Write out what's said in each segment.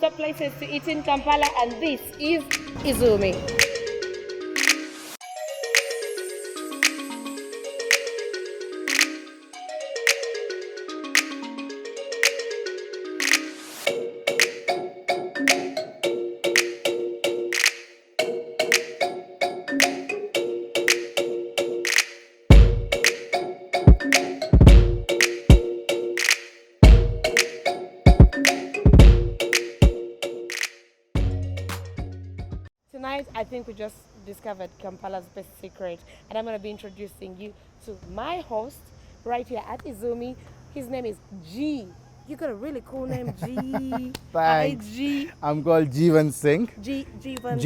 top places to eat in Kampala, and this is Izumi. Tonight, I think we just discovered Kampala's best secret, and I'm going to be introducing you to my host right here at Izumi. His name is G. You got a really cool name, G. Thanks. Hi, G. I'm called Jeevan Singh. Jeevan.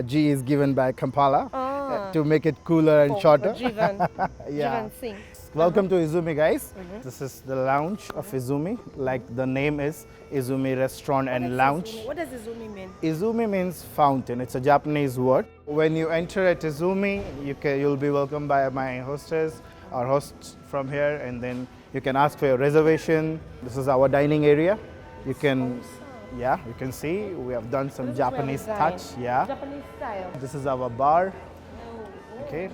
G is given by Kampala to make it cooler and For shorter. Jeevan. Yeah. Jeevan Singh. Welcome to Izumi, guys. This is the lounge of Izumi, like the name is Izumi Restaurant and Lounge. What does Izumi mean? Izumi means fountain. It's a Japanese word. When you enter at Izumi, you'll be welcomed by my hostess or hosts from here, and then you can ask for your reservation. This is our dining area. You can, yeah, you can see we have done some Japanese touch. Yeah. Japanese style. This is our bar. Okay,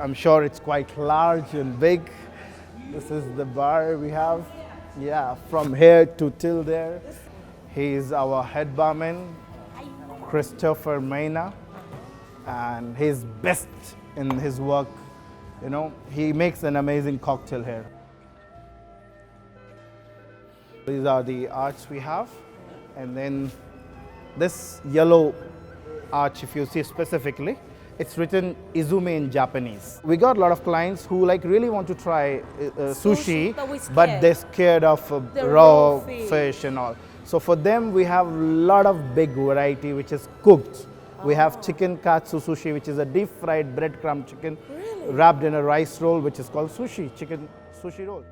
I'm sure it's quite large and big. This is the bar we have. Yeah, from here to till there. He's our head barman, Christopher Maina, and he's best in his work. You know, he makes an amazing cocktail here. These are the arches we have, and then this yellow arch, if you see specifically, it's written Izumi in Japanese. We got a lot of clients who really want to try sushi, but they're scared of The raw raw fish and all. So for them, we have a lot of big variety which is cooked. We have chicken katsu sushi, which is a deep fried breadcrumb chicken wrapped in a rice roll, which is called sushi, chicken sushi roll.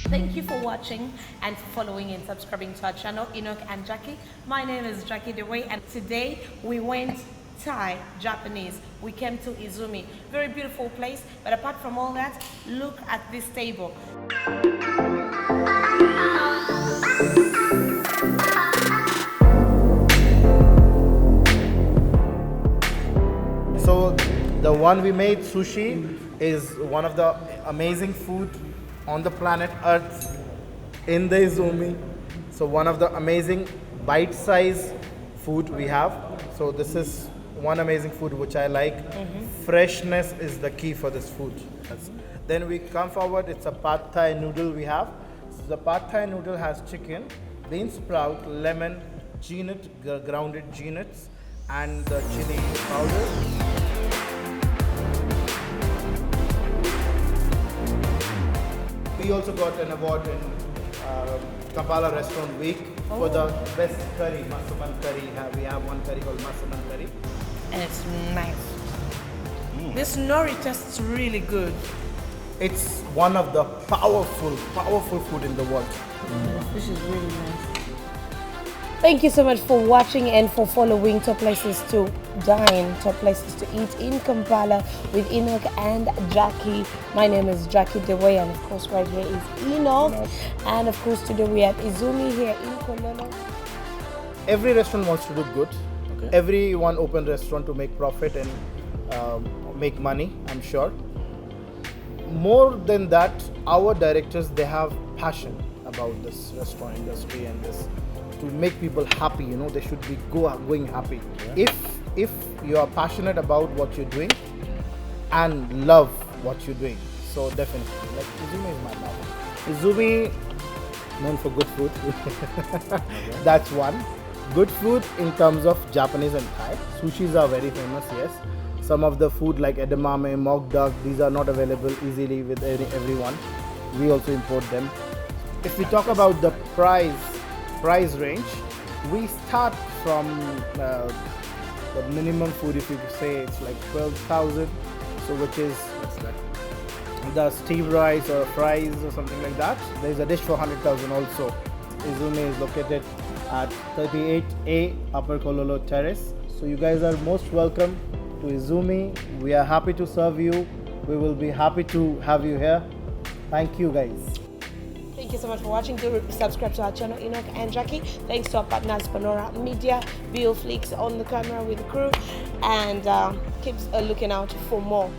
Thank you for watching and for following and subscribing to our channel, Enock and Jaqi. My name is Jaqi the Way, and today we went Thai, Japanese. We came to Izumi. Very beautiful place, but apart from all that, look at this table. So the one we made, sushi, is one of the amazing food on the planet Earth in the Izumi. So one of the amazing bite-sized food we have. So this is one amazing food which I like. Freshness is the key for this food. Then we come forward, it's a pad thai noodle we have. So the pad thai noodle has chicken, bean sprout, lemon, grounded nuts, and the chili powder. We also got an award in Kampala Restaurant Week for the best curry, Masaman curry. We have one curry called Masaman curry. And it's nice. This nori tastes really good. It's one of the powerful food in the world. The fish is really nice. Thank you so much for watching and for following Top Places to Dine, Top Places to Eat in Kampala with Enock and Jaqi. My name is Jaqi Dewey, and of course right here is Enock. And of course today we are at Izumi here in Kololo. Every restaurant wants to do good. Okay. Everyone open restaurant to make profit and make money, I'm sure. More than that, our directors, they have passion about this restaurant industry and this to make people happy. You know, they should be going happy. Yeah. If if you are passionate about what you're doing and love what you're doing. So definitely, like Izumi is my love. Izumi, known for good food. That's one. Good food in terms of Japanese and Thai. Sushis are very famous, yes. Some of the food like edamame, mock duck, these are not available easily with everyone. We also import them. If we talk about the price range, we start from the minimum food, if you could say, it's like 12,000. So which is the steamed rice or fries or something like that. There is a dish for 100,000 also. Izumi is located at 38A Upper Kololo Terrace. So you guys are most welcome to Izumi. We are happy to serve you. We will be happy to have you here. Thank you guys. Thank you so much for watching. Do subscribe to our channel, Enock and Jaqi. Thanks to our partners, Panora Media, Bill Flix on the camera with the crew, and keep looking out for more.